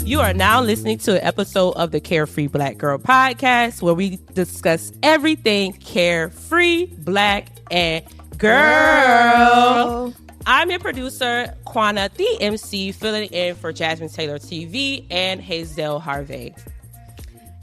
You are now listening to an episode of the Carefree Black Girl Podcast, where we discuss everything carefree, black, and girl. I'm your producer, QUANNA, the MC, filling in for Jasmine Taylor TV and Hazell Harvey.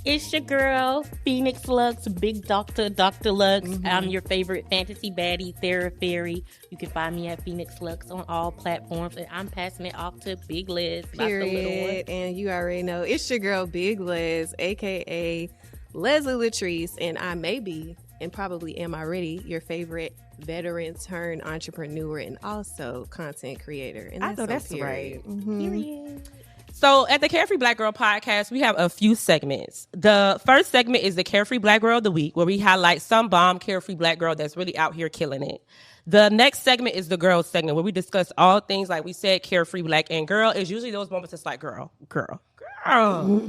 It's your girl, Phoenix Lux, Big Doctor, Dr. Lux. I'm your favorite fantasy baddie, Thera Fairy. You can find me at Phoenix Lux on all platforms. And I'm passing it off to Big Liz. Period. And you already know, it's your girl, Big Liz, a.k.a. Leslie Latrice. And I may be, and probably am already, your favorite veteran turned entrepreneur and also content creator. And I know that's period. right. Period. So at the Carefree Black Girl Podcast, we have a few segments. The first segment is the Carefree Black Girl of the Week, where we highlight some bomb Carefree Black girl that's really out here killing it. The next segment is the girls segment, where we discuss all things, like we said, Carefree Black and girl. It's usually those moments that's like, girl. All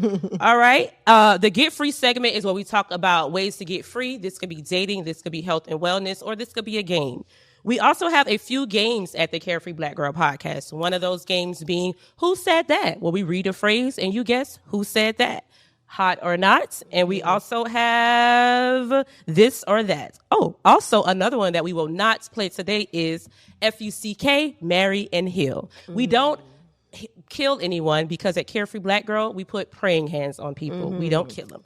right. The Get Free segment is where we talk about ways to get free. This could be dating, this could be health and wellness, or this could be a game. We also have a few games at the Carefree Black Girl Podcast. One of those games being Who Said That? Well, we read a phrase and you guess who said that, hot or not. And we also have This or That. Oh, also another one that we will not play today is FUCK, Marry and Heal. We don't kill anyone because at Carefree Black Girl, we put praying hands on people. We don't kill them.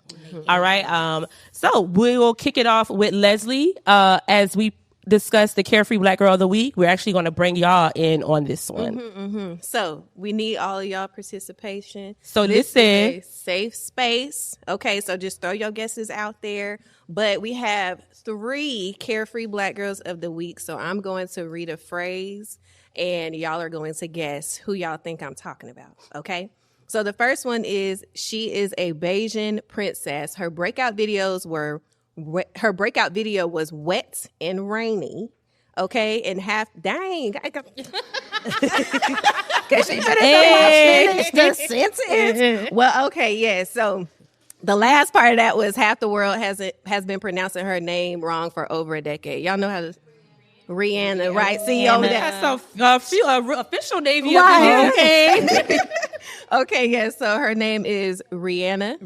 All right. So we will kick it off with Leslie as we discuss the Carefree Black Girl of the Week. We're actually going to bring y'all in on this one. So we need all of y'all participation. So this is a safe space. Okay, so just throw your guesses out there. But we have 3 Carefree Black Girls of the Week. So I'm going to read a phrase and y'all are going to guess who y'all think I'm talking about. Okay. So the first one is, she is a Bayesian princess. Her breakout video was Wet and Rainy. Okay, and dang. Finish the sentence. Well, okay, yeah. So the last part of that was half the world has been pronouncing her name wrong for over a decade. Y'all know how to Rihanna, right? CEO. That's a official name. Right. Okay. Okay, yeah. So her name is Rihanna.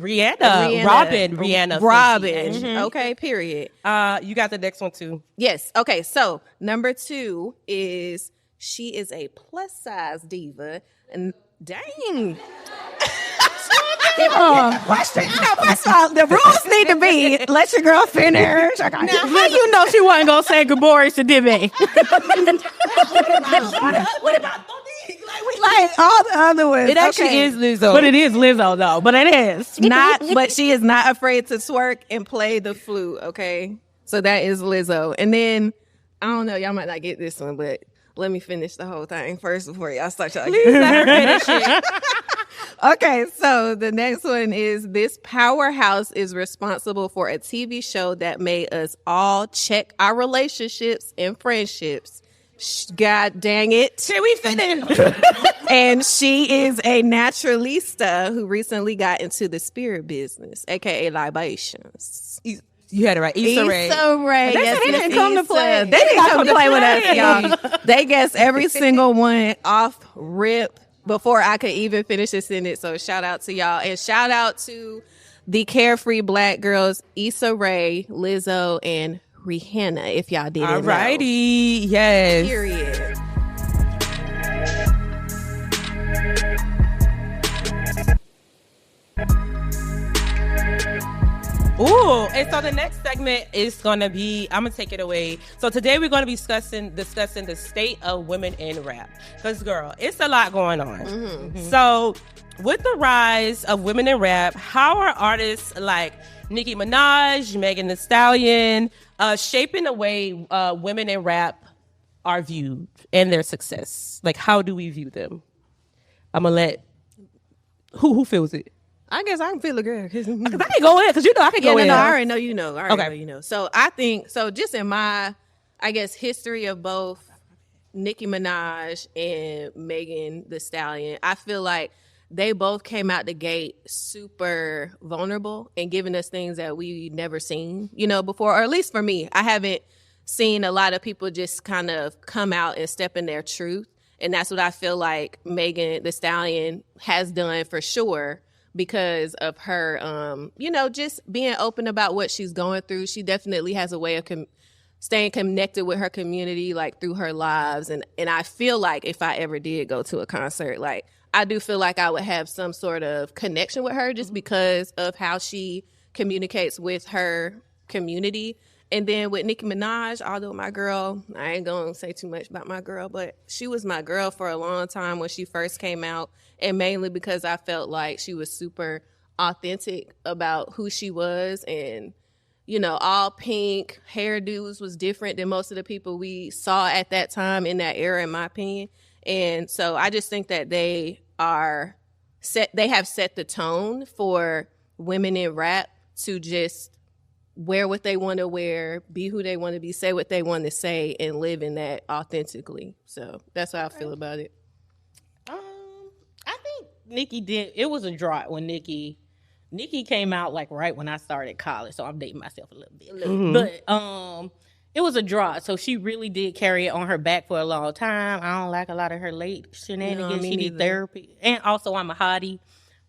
Robin. Okay, period. You got the next one too. Yes. Okay. So number 2 is, she is a plus size diva, and dang. The rules need to be, let your girl finish. Now, how you know she wasn't going to say good morning to Dibby? What about like all the other ones? It actually is Lizzo. But it is Lizzo, though. But it is. But she is not afraid to twerk and play the flute, okay? So that is Lizzo. And then, I don't know, y'all might not get this one, but let me finish the whole thing first before y'all start y'all. Please let her finish it. Okay, so the next one is, this powerhouse is responsible for a TV show that made us all check our relationships and friendships. God dang it. Should we finish? And she is a naturalista who recently got into the spirit business, aka libations. You had it right. Issa Rae. Yes, they didn't come to play. They didn't come to play with us, y'all. They guessed every single one off rip before I could even finish the sentence. So shout out to y'all. And shout out to the Carefree Black Girls, Issa Rae, Lizzo, and Rihanna, if y'all didn't know. Alrighty. Yes. Period. Ooh, and so the next segment is going to be, I'm going to take it away. So today we're going to be discussing the state of women in rap. Because, girl, it's a lot going on. So with the rise of women in rap, how are artists like Nicki Minaj, Megan Thee Stallion, shaping the way women in rap are viewed and their success? Like, how do we view them? I'm going to let, who feels it? I guess I can feel a girl. Because I can go in, because I can go in. No, I already know you know. So I think, just in my, I guess, history of both Nicki Minaj and Megan Thee Stallion, I feel like they both came out the gate super vulnerable and giving us things that we never seen, before. Or at least for me, I haven't seen a lot of people just kind of come out and step in their truth. And that's what I feel like Megan Thee Stallion has done for sure because of her, just being open about what she's going through. She definitely has a way of staying connected with her community, like through her lives. And I feel like if I ever did go to a concert, like I do feel like I would have some sort of connection with her just because of how she communicates with her community. And then with Nicki Minaj, although my girl, I ain't gonna say too much about my girl, but she was my girl for a long time when she first came out. And mainly because I felt like she was super authentic about who she was. And, all pink hairdos was different than most of the people we saw at that time in that era, in my opinion. And so I just think that they have set the tone for women in rap to just wear what they want to wear, be who they want to be, say what they want to say, and live in that authentically. So that's how I feel about it. I think Nikki did. It was a drought when Nikki came out like right when I started college. So I'm dating myself a little bit, but it was a drought. So she really did carry it on her back for a long time. I don't like a lot of her late shenanigans. She needs therapy, and also I'm a hottie.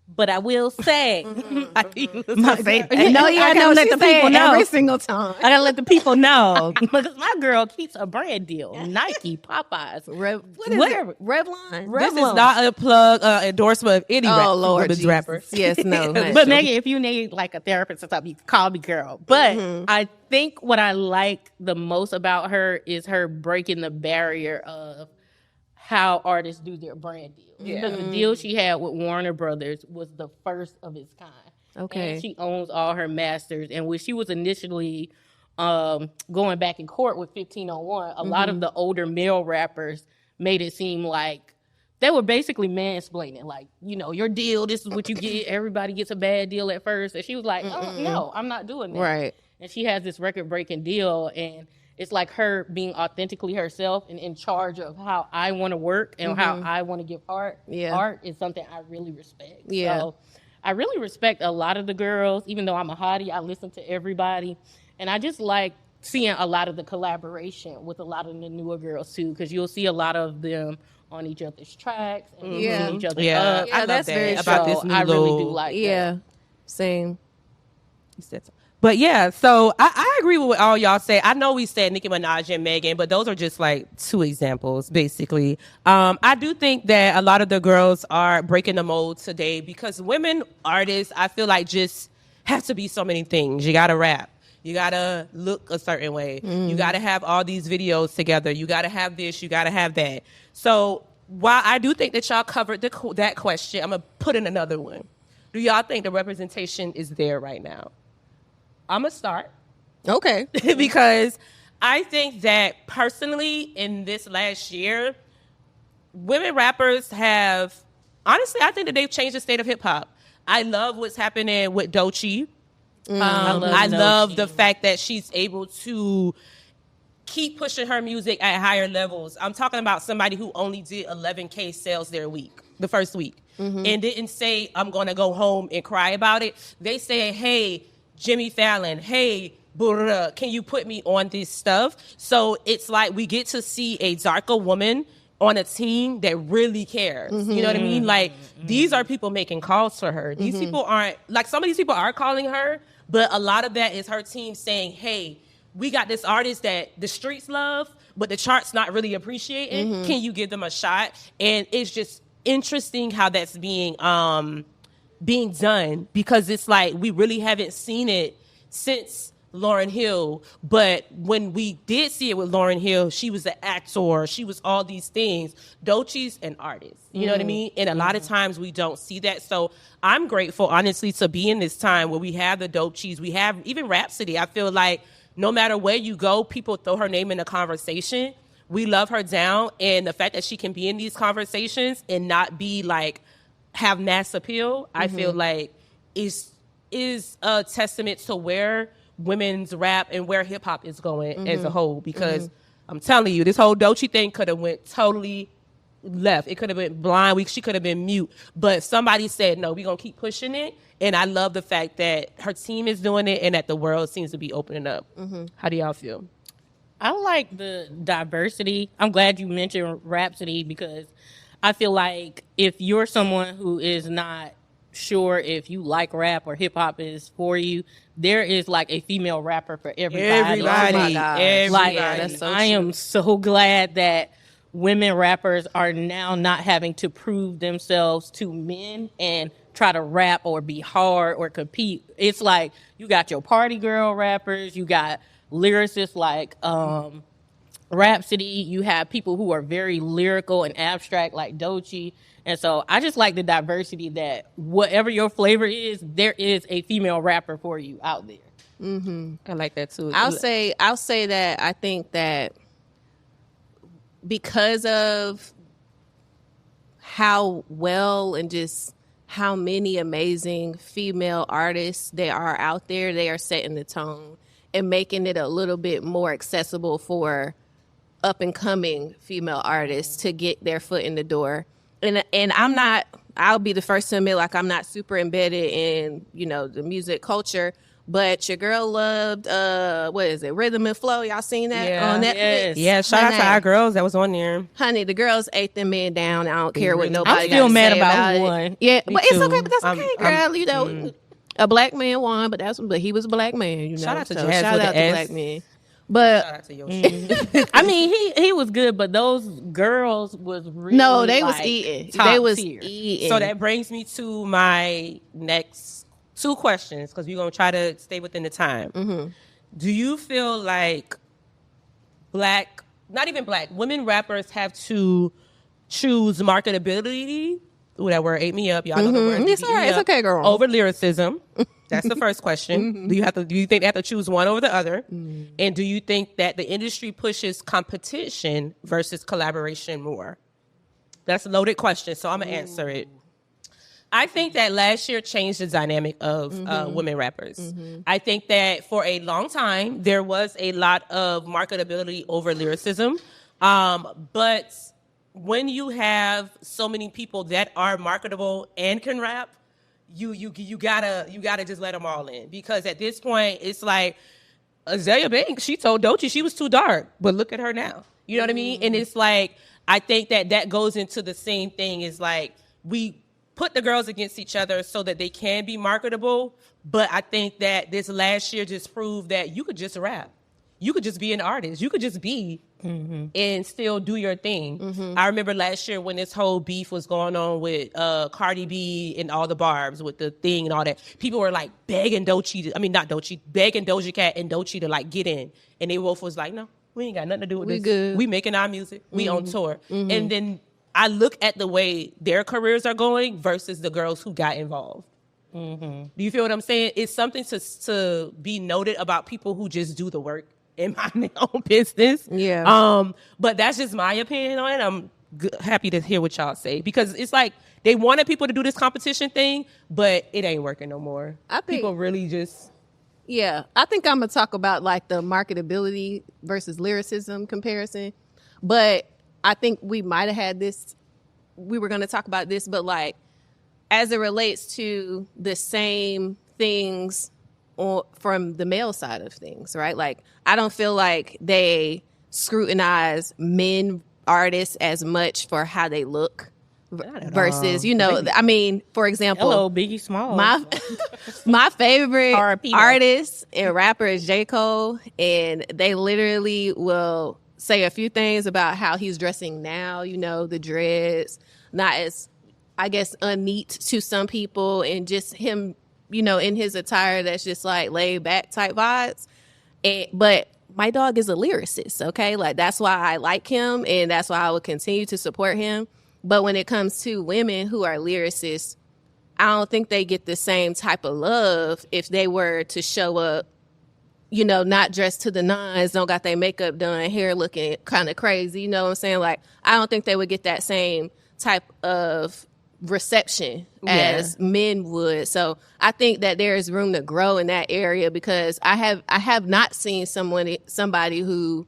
But I will say, No, yeah, I gotta let the people know every single time. I gotta let the people know because my girl keeps a brand deal: Nike, Popeyes, whatever. Revlon. This is not a plug endorsement of any women's rapper. Yes, no. But Megan, if you need like a therapist or something, you can call me, girl. But I think what I like the most about her is her breaking the barrier of how artists do their brand deal. Because the deal she had with Warner Brothers was the first of its kind. Okay. And she owns all her masters. And when she was initially going back in court with 1501, a lot of the older male rappers made it seem like they were basically mansplaining. Like, your deal, this is what you get. Everybody gets a bad deal at first. And she was like, oh, no, I'm not doing that. Right. And she has this record-breaking deal, and it's like her being authentically herself and in charge of how I want to work and how I want to give art. Yeah. Art is something I really respect. Yeah. So I really respect a lot of the girls. Even though I'm a hottie, I listen to everybody. And I just like seeing a lot of the collaboration with a lot of the newer girls, too, because you'll see a lot of them on each other's tracks and lifting each other up. I love that's that very about true. this new I really little, do like that. Yeah, same. But yeah, so I agree with what all y'all say. I know we said Nicki Minaj and Megan, but those are just like two examples, basically. I do think that a lot of the girls are breaking the mold today because women artists, I feel like, just have to be so many things. You gotta rap. You gotta look a certain way. You gotta have all these videos together. You gotta have this. You gotta have that. So while I do think that y'all covered that question, I'm gonna put in another one. Do y'all think the representation is there right now? I'm going to start. Okay. Because I think that personally in this last year, women rappers have, honestly, I think that they've changed the state of hip hop. I love what's happening with Doechii. I love the fact that she's able to keep pushing her music at higher levels. I'm talking about somebody who only did 11K sales the first week, and didn't say, I'm going to go home and cry about it. They say, hey, Jimmy Fallon, hey, Buddha, can you put me on this stuff? So it's like we get to see a darker woman on a team that really cares. You know what I mean? Like, these are people making calls for her. These people aren't, like, some of these people are calling her, but a lot of that is her team saying, hey, we got this artist that the streets love, but the charts not really appreciating. Can you give them a shot? And it's just interesting how that's being done, because it's like we really haven't seen it since Lauryn Hill. But when we did see it with Lauryn Hill, she was an actor, she was all these things. Doechii's an artist, you know what I mean? And a lot of times we don't see that. So I'm grateful, honestly, to be in this time where we have the Doechiis, we have even Rhapsody. I feel like no matter where you go, people throw her name in the conversation. We love her down, and the fact that she can be in these conversations and not be like have mass appeal, I feel like is a testament to where women's rap and where hip hop is going as a whole. Because I'm telling you, this whole Doechii thing could have went totally left. It could have been blind. She could have been mute. But somebody said, no, we're going to keep pushing it. And I love the fact that her team is doing it and that the world seems to be opening up. How do y'all feel? I like the diversity. I'm glad you mentioned Rhapsody because I feel like if you're someone who is not sure if you like rap or hip hop is for you, there is like a female rapper for everybody. Oh my Everybody. gosh. Like, Yeah, that's so I true. am so glad that women rappers are now not having to prove themselves to men and try to rap or be hard or compete. It's like you got your party girl rappers, you got lyricists like Rhapsody, you have people who are very lyrical and abstract like Doechii. And so I just like the diversity that whatever your flavor is, there is a female rapper for you out there. I like that too. I'll say that I think that because of how well and just how many amazing female artists there are out there, they are setting the tone and making it a little bit more accessible for up and coming female artists to get their foot in the door. And I'll be the first to admit, like, I'm not super embedded in, the music culture, but your girl loved, what is it, Rhythm and Flow? Y'all seen that on Netflix? Yes. Yeah, shout out to our girls that was on there. Honey, the girls ate them men down. I don't care what nobody I'm still got to mad say about it. who won. Yeah, Me but it's too. okay, but that's okay, girl. A black man won, but he was a black man, Shout out to so Jazz shout with out the to S. black men. But Shout out to Yoshi. I mean, he was good, but those girls was really no, they was like, eating. top They was tier. eating. So that brings me to my next two questions because we're going to try to stay within the time. Mm-hmm. Do you feel like not even black, women rappers have to choose marketability? Ooh, that word ate me up. Y'all know the word. It's all right. It's okay, girl. Over lyricism. That's the first question. Do you think they have to choose one over the other? And do you think that the industry pushes competition versus collaboration more? That's a loaded question, so I'm going to answer it. I think that last year changed the dynamic of women rappers. I think that for a long time, there was a lot of marketability over lyricism. But when you have so many people that are marketable and can rap, you gotta just let them all in, because at this point it's like Azalea Banks, she told Doechii she was too dark, but look at her now. You know what I mean? And it's like, I think that goes into the same thing. Is like, we put the girls against each other so that they can be marketable. But I think that this last year just proved that you could just rap. You could just be an artist. You could just be and still do your thing. I remember last year when this whole beef was going on with Cardi B and all the barbs with the thing and all that. People were like begging begging Doja Cat and Doechii to like get in. And they both was like, no, we ain't got nothing to do with this. Good. We making our music. We on tour. And then I look at the way their careers are going versus the girls who got involved. Do you feel what I'm saying? It's something to be noted about people who just do the work and mind their own business. Yeah. But that's just my opinion on it. I'm happy to hear what y'all say, because it's like they wanted people to do this competition thing, but it ain't working no more. I think people really just... Yeah, I think I'm going to talk about like the marketability versus lyricism comparison. But I think we might have had this, we were going to talk about this, but like as it relates to the same things from the male side of things, right? Like, I don't feel like they scrutinize men artists as much for how they look versus, I mean, for example, hello, Biggie Smalls. My favorite R.I.P. artist and rapper is J. Cole, and they literally will say a few things about how he's dressing now, the dreads, not as, I guess, unneat to some people, and just him, in his attire that's just like laid back type vibes. But my dog is a lyricist, okay? Like, that's why I like him, and that's why I will continue to support him. But when it comes to women who are lyricists, I don't think they get the same type of love if they were to show up, not dressed to the nines, don't got their makeup done, hair looking kind of crazy. You know what I'm saying? Like, I don't think they would get that same type of reception as men would. So I think that there is room to grow in that area, because I have not seen somebody who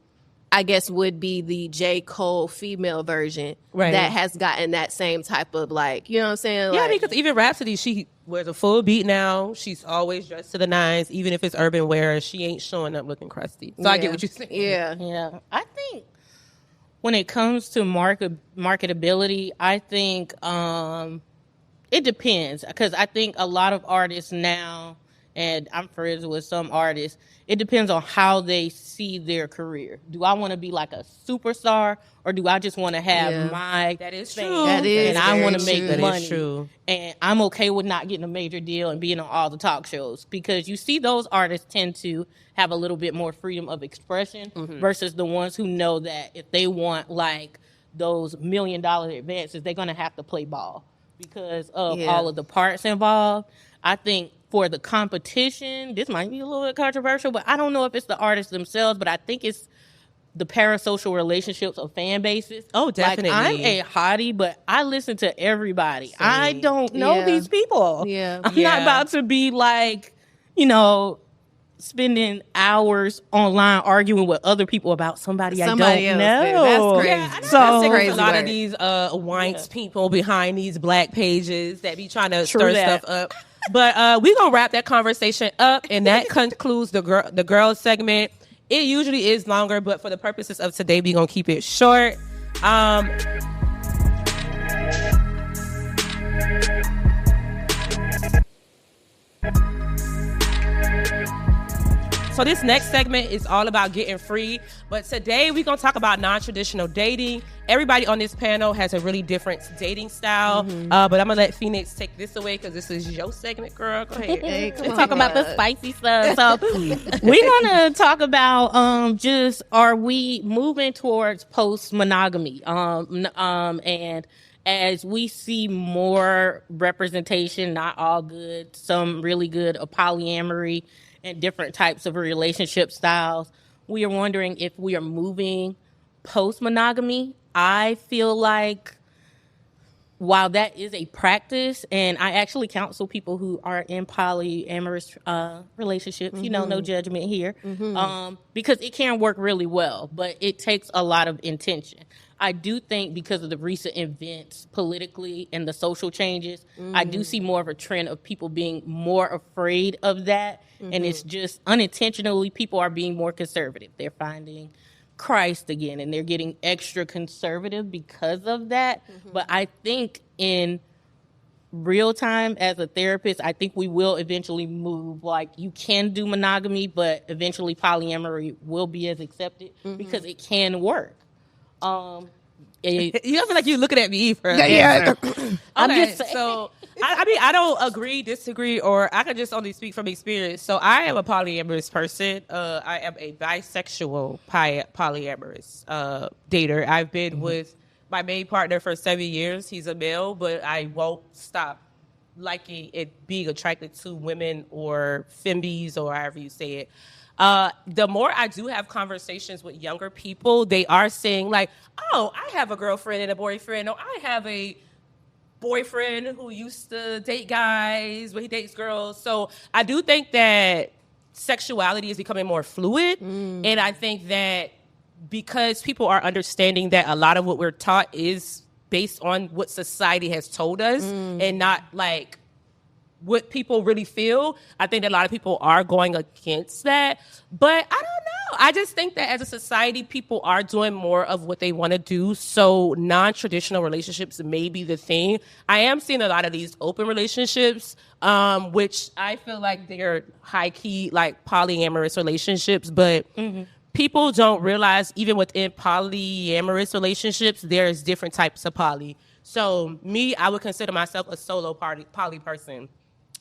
I guess would be the J. Cole female version that has gotten that same type of like, you know what I'm saying? Yeah, like, because even Rhapsody, she wears a full beat now. She's always dressed to the nines, even if it's urban wear. She ain't showing up looking crusty. So I get what you're saying. Yeah. I think when it comes to marketability, I think it depends, because I think a lot of artists now, and I'm friends with some artists, it depends on how they see their career. Do I want to be like a superstar, or do I just want to have my That is thing, true. That is and I want to very make true. That money? is true. And I'm okay with not getting a major deal and being on all the talk shows, because you see those artists tend to have a little bit more freedom of expression versus the ones who know that if they want like those $1 million advances, they're going to have to play ball because of all of the parts involved. I think for the competition, this might be a little bit controversial, but I don't know if it's the artists themselves, but I think it's the parasocial relationships of fan bases. Oh, definitely. Like, I'm a hottie, but I listen to everybody. I don't know these people. I'm not about to be like, spending hours online arguing with other people about somebody I don't know. That's crazy. Yeah, I know So there's crazy a lot word. of these whites people behind these black pages that be trying to stir stuff up. But we're going to wrap that conversation up, and that concludes the girls segment. It usually is longer, but for the purposes of today, we're going to keep it short. So this next segment is all about getting free, but today we're going to talk about non-traditional dating. Everybody on this panel has a really different dating style, but I'm going to let Phoenix take this away because this is your segment, girl. Go ahead. Hey, Let's talk about the spicy stuff. So we're going to talk about just, are we moving towards post-monogamy? And as we see more representation, not all good, some really good of polyamory and different types of relationship styles, we are wondering if we are moving post-monogamy. I feel like while that is a practice, and I actually counsel people who are in polyamorous relationships, no judgment here, because it can work really well, but it takes a lot of intention. I do think because of the recent events politically and the social changes, I do see more of a trend of people being more afraid of that. And it's just unintentionally, people are being more conservative. They're finding Christ again, and they're getting extra conservative because of that. But I think in real time, as a therapist, I think we will eventually move, like, you can do monogamy, but eventually polyamory will be as accepted because it can work. You feel like you're looking at me for I'm okay, just saying. so I mean, I don't agree, disagree, or I can just only speak from experience. So I am a polyamorous person. I am a bisexual polyamorous dater. I've been with my main partner for 7 years. He's a male, but I won't stop liking it, being attracted to women or fembies or however you say it. The more I do have conversations with younger people, they are saying like, oh, I have a girlfriend and a boyfriend. Or I have a boyfriend who used to date guys, but he dates girls. So I do think that sexuality is becoming more fluid. And I think that because people are understanding that a lot of what we're taught is based on what society has told us and not like what people really feel, I think that a lot of people are going against that. But I don't know. I just think that as a society, people are doing more of what they want to do. So non-traditional relationships may be the thing. I am seeing a lot of these open relationships, which I feel like they're high-key, like polyamorous relationships. But people don't realize even within polyamorous relationships, there's different types of poly. So me, I would consider myself a solo poly person.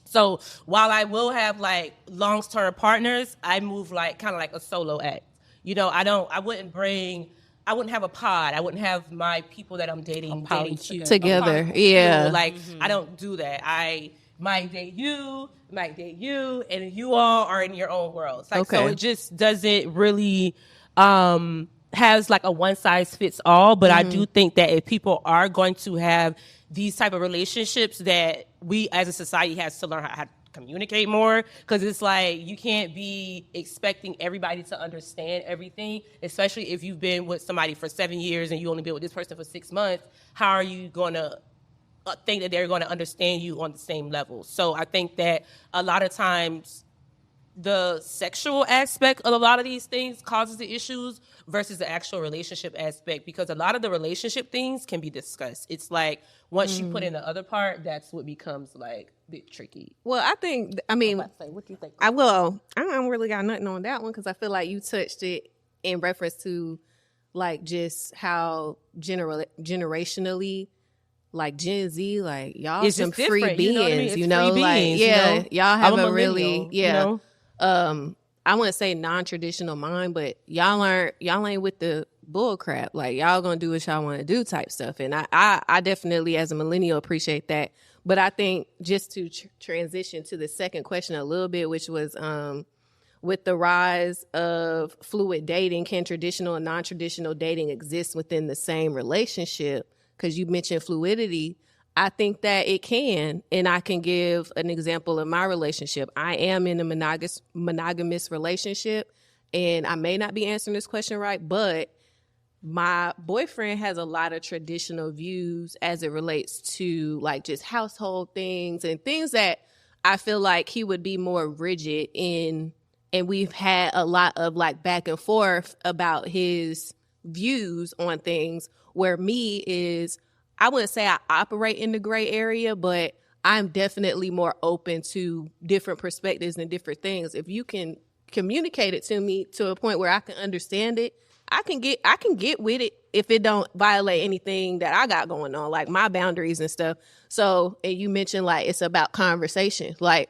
So while I will have like long-term partners, I move like kind of like a solo act. I wouldn't have a pod. I wouldn't have my people that I'm dating together. Yeah. Like I don't do that. I might date you, and you all are in your own worlds. Like so it just doesn't really has like a one size fits all, but I do think that if people are going to have these type of relationships, that we as a society has to learn how communicate more, because it's like you can't be expecting everybody to understand everything, especially if you've been with somebody for 7 years and you only been with this person for 6 months. How are you going to think that they're going to understand you on the same level? So I think that a lot of times the sexual aspect of a lot of these things causes the issues versus the actual relationship aspect, because a lot of the relationship things can be discussed. It's like once you put in the other part, that's what becomes like a bit tricky. Well, I mean, What do you think? I don't really got nothing on that one, because I feel like you touched it in reference to like just how generationally, like Gen Z, like y'all It's some just free different, beings, you know what I mean? It's free beings, like, yeah, you know? y'all have I'm a a really, millennial, yeah. you know? I wouldn't say non-traditional mind, but y'all ain't with the bull crap. Like y'all gonna do what y'all want to do type stuff. And I definitely as a millennial appreciate that. But I think just to transition to the second question a little bit, which was with the rise of fluid dating, can traditional and non-traditional dating exist within the same relationship? Because you mentioned fluidity. I think that it can, and I can give an example of my relationship. I am in a monogamous relationship, and I may not be answering this question right, but my boyfriend has a lot of traditional views as it relates to like just household things and things that I feel like he would be more rigid in, and we've had a lot of like back and forth about his views on things, where me is, I wouldn't say I operate in the gray area, but I'm definitely more open to different perspectives and different things. If you can communicate it to me to a point where I can understand it, I can get with it if it don't violate anything that I got going on, like my boundaries and stuff. So, and you mentioned like it's about conversation. Like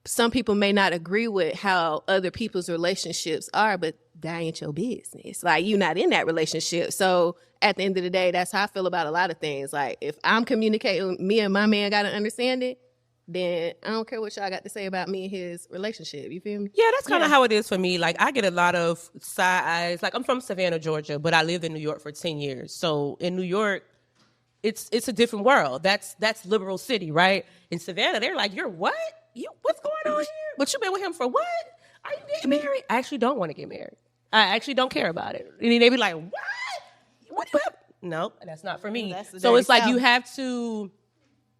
some people may not agree with how other people's relationships are, but that ain't your business. Like you're not in that relationship. So at the end of the day, that's how I feel about a lot of things. Like if I'm communicating, me and my man got to understand it, then I don't care what y'all got to say about me and his relationship. You feel me? Yeah, that's kind of how it is for me. Like I get a lot of side eyes. Like I'm from Savannah, Georgia, but I lived in New York for 10 years. So in New York, it's a different world. That's liberal city, right? In Savannah, they're like, "You're what? What's going on here? But you've been with him for what? Are you getting married?" I actually don't want to get married. I actually don't care about it. And then they be like, "What? What do you have?" No, that's not for me. So it's like you have to.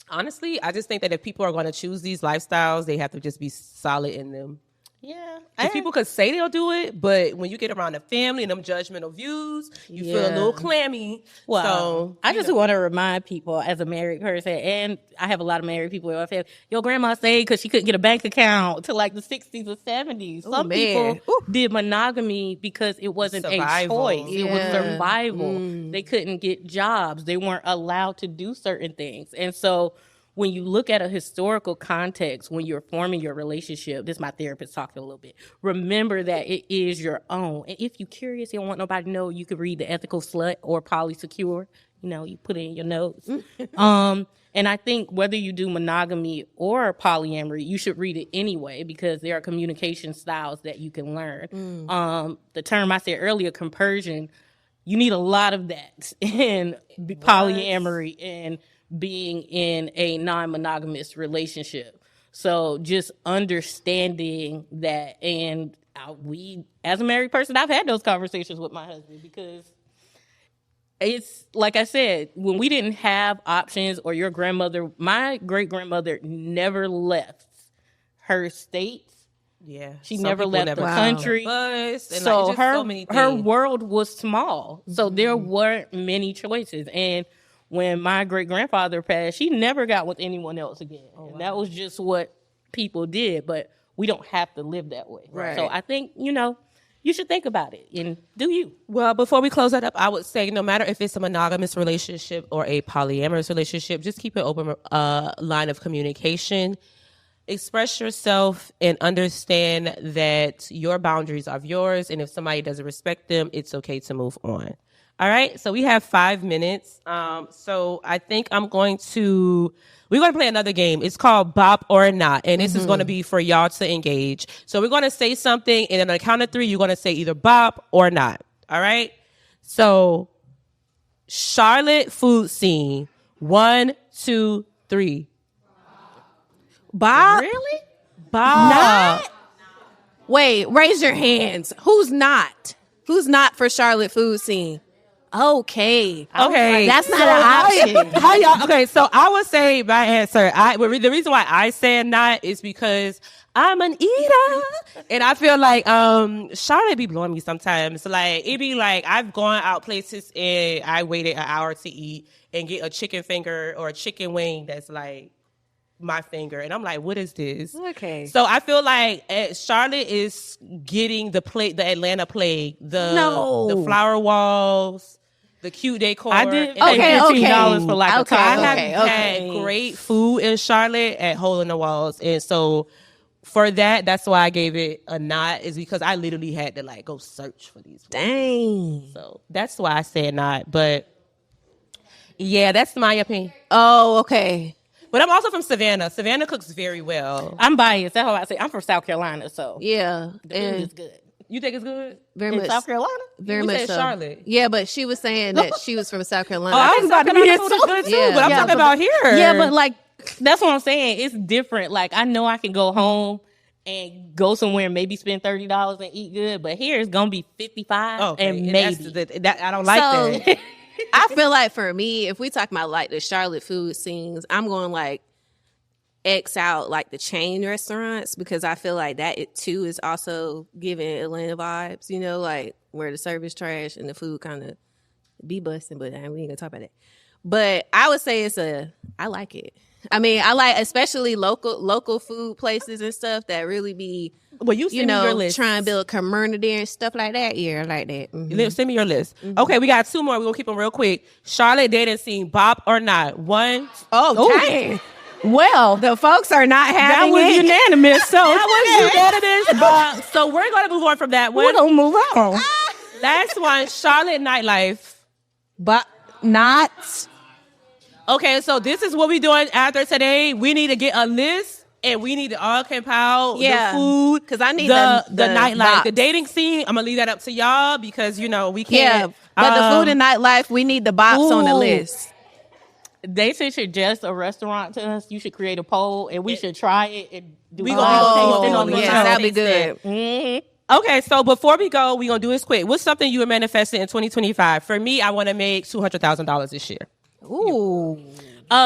Honestly, I just think that if people are going to choose these lifestyles, they have to just be solid in them. Yeah. And people could say they'll do it, but when you get around the family and them judgmental views, you feel a little clammy. Well, so I just want to remind people as a married person, and I have a lot of married people in my family, your grandma said because she couldn't get a bank account till like the 60s or 70s. Some people did monogamy because it wasn't Survival. a choice. It was survival. They couldn't get jobs. They weren't allowed to do certain things. And so when you look at a historical context, when you're forming your relationship, this is my therapist talking a little bit, remember that it is your own. And if you're curious, you don't want nobody to know, you could read The Ethical Slut or Polysecure. You know, you put it in your notes. And I think whether you do monogamy or polyamory, you should read it anyway, because there are communication styles that you can learn. The term I said earlier, compersion, you need a lot of that in polyamory and being in a non-monogamous relationship. So just understanding that, and we, as a married person, I've had those conversations with my husband, because it's like I said, when we didn't have options, or your grandmother, my great-grandmother never left her state. Yeah, she never left the country. So her world was small. So there weren't many choices. And when my great-grandfather passed, she never got with anyone else again. And that was just what people did. But we don't have to live that way. Right. So I think, you should think about it and do you. Well, before we close that up, I would say no matter if it's a monogamous relationship or a polyamorous relationship, just keep an open line of communication. Express yourself and understand that your boundaries are yours. And if somebody doesn't respect them, it's okay to move on. All right, so we have 5 minutes. So I think we're going to play another game. It's called Bop or Not, and this is going to be for y'all to engage. So we're going to say something, and on the count of 3, you're going to say either bop or not. All right? So Charlotte food scene. 1, 2, 3. Bob? Really? Bob. Not? Wait, raise your hands. Who's not? Who's not for Charlotte food scene? Okay. Okay. That's not an option. How y'all? Okay, so I would say my answer. The reason why I said not is because I'm an eater, and I feel like Charlotte be blowing me sometimes. Like it be like I've gone out places and I waited an hour to eat and get a chicken finger or a chicken wing that's like my finger, and I'm like, what is this? Okay. So I feel like Charlotte is getting the Atlanta plague, the flower walls, the cute decor. I did and pay $15 for like a Okay, taco. I have had great food in Charlotte at Hole in the Walls, and so for that's why I gave it a nod, is because I literally had to like go search for these. Dang. So that's why I said not, but yeah, that's my opinion. Oh, okay. But I'm also from Savannah. Savannah cooks very well. I'm biased. That's how I say. I'm from South Carolina, so Yeah. the food is good. You think it's good? Very In much. South Carolina? Very We much said so. Charlotte. Yeah, but she was saying that she was from South Carolina. I was about to be food is good too, Yeah. but I'm Yeah, talking about here. Yeah, but like that's what I'm saying. It's different. Like I know I can go home and go somewhere and maybe spend $30 and eat good, but here it's gonna be $55 and maybe. I don't like that. I feel like for me, if we talk about like the Charlotte food scenes, I'm going like X out like the chain restaurants, because I feel like that it too is also giving Atlanta vibes, you know, like where the service trash and the food kind of be busting, but we ain't gonna talk about that. But I would say I like it. I mean, I like especially local food places and stuff that really be, Well, you send me your list. trying to build community and stuff like that. Yeah, I like that. Mhm. Send me your list. Okay, we got two more. We're going to keep them real quick. Charlotte dating scene, bop or not? One. Oh, dang. Well, the folks are not That having was it. unanimous. So That was unanimous. So we're going to move on from that one. we're gonna move on. Last one, Charlotte Nightlife. But not. Okay, so this is what we're doing after today. We need to get a list, and we need to all compile the food. Because I need the the nightlife. box. The dating scene, I'm going to leave that up to y'all because, we Yeah, can't. but the food and nightlife, we need the box on the Ooh. list. They should suggest a restaurant to us. You should create a poll and we should try it and do We it. gonna taste it on the yes, show. that'd be Taste good. it. Okay, so before we go, we're going to do this quick. What's something you are manifesting in 2025? For me, I want to make $200,000 this year. Ooh.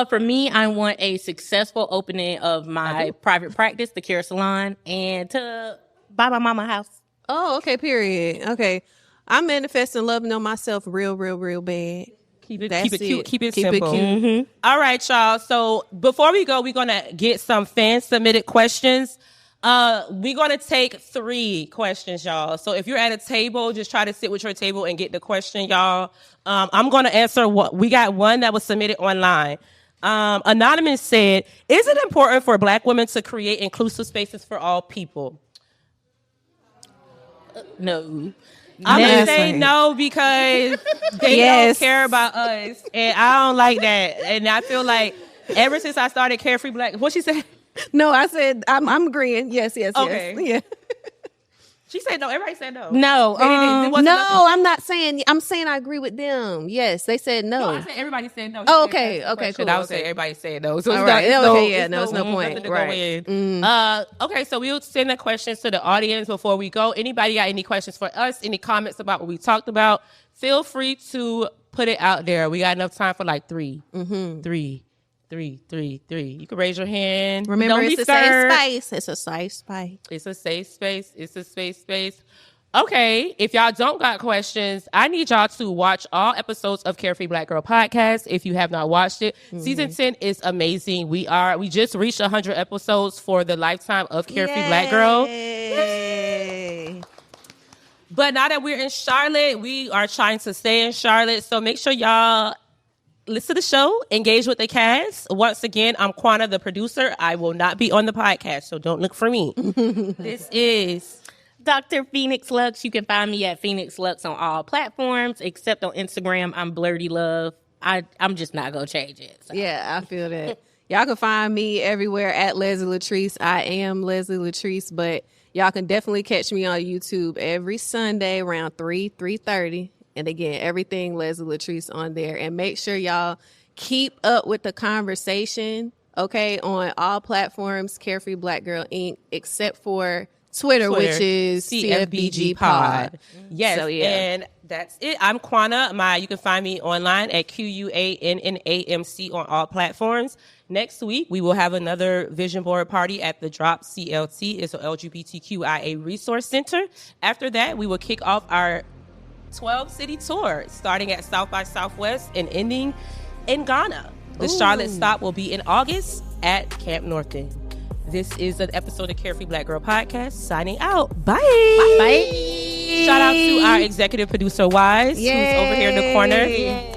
For me, I want a successful opening of my private practice, the Care Salon, and to buy my mama a house. Oh, okay, period. Okay. I'm manifesting loving on myself real bad. Keep it That's cute. it. Keep it Keep it simple. cute. All right, y'all. So before we go, we're going to get some fan submitted questions. We're going to take 3 questions, y'all. So if you're at a table, just try to sit with your table and get the question, y'all. I'm going to answer what we got. One that was submitted online. Anonymous said, is it important for Black women to create inclusive spaces for all people? No. I'm going to Yes. say no because they Yes. don't care about us. And I don't like that. And I feel like ever since I started Carefree Black, what she said? No, I said I'm agreeing. Yes. Okay. Yeah. She said no. Everybody said no. No. It wasn't No, nothing. I'm not saying. I'm saying I agree with them. Yes, they said No, no. I said everybody said no. Oh, She said okay, that's the okay, question. cool, I would say okay. everybody said no. So All it's right, not, okay, yeah, no, it's no point. nothing to Right. go in. Okay, so we'll send the questions to the audience before we go. Anybody got any questions for us? Any comments about what we talked about? Feel free to put it out there. We got enough time for like 3. Three. You can raise your hand. Remember, Don't be it's a scared. safe space. It's a safe space. It's a safe space. It's a safe space. Okay, if y'all don't got questions, I need y'all to watch all episodes of Carefree Black Girl Podcast if you have not watched it. Season 10 is amazing. We just reached 100 episodes for the lifetime of Carefree Black Girl. Yay. But now that we're in Charlotte, we are trying to stay in Charlotte. So make sure y'all listen to the show, engage with the cast. Once again, I'm QUANNA, the producer. I will not be on the podcast, so don't look for me. This is... Dr. Phoenix Lux. You can find me at Phoenix Lux on all platforms, except on Instagram. I'm Blurty Love. I'm just not going to change it. So. Yeah, I feel that. Y'all can find me everywhere at Leslie Latrice. I am Leslie Latrice, but y'all can definitely catch me on YouTube every Sunday around 3:30. And again, everything Leslie Latrice on there. And make sure y'all keep up with the conversation Okay, on all platforms, Carefree Black Girl Inc., except for Twitter, which is CFBG Pod. Yes, So, yeah. and that's it. I'm QUANNA. You can find me online at QUANNAMC on all platforms. Next week, we will have another vision board party at the Drop CLT. It's an LGBTQIA resource center. After that, we will kick off our 12-city tour, starting at South by Southwest and ending in Ghana. The Charlotte stop will be in August at Camp Norton. This is an episode of Carefree Black Girl Podcast. Signing out. Bye. Bye. Shout out to our executive producer, Wise, who's over here in the corner. Yay.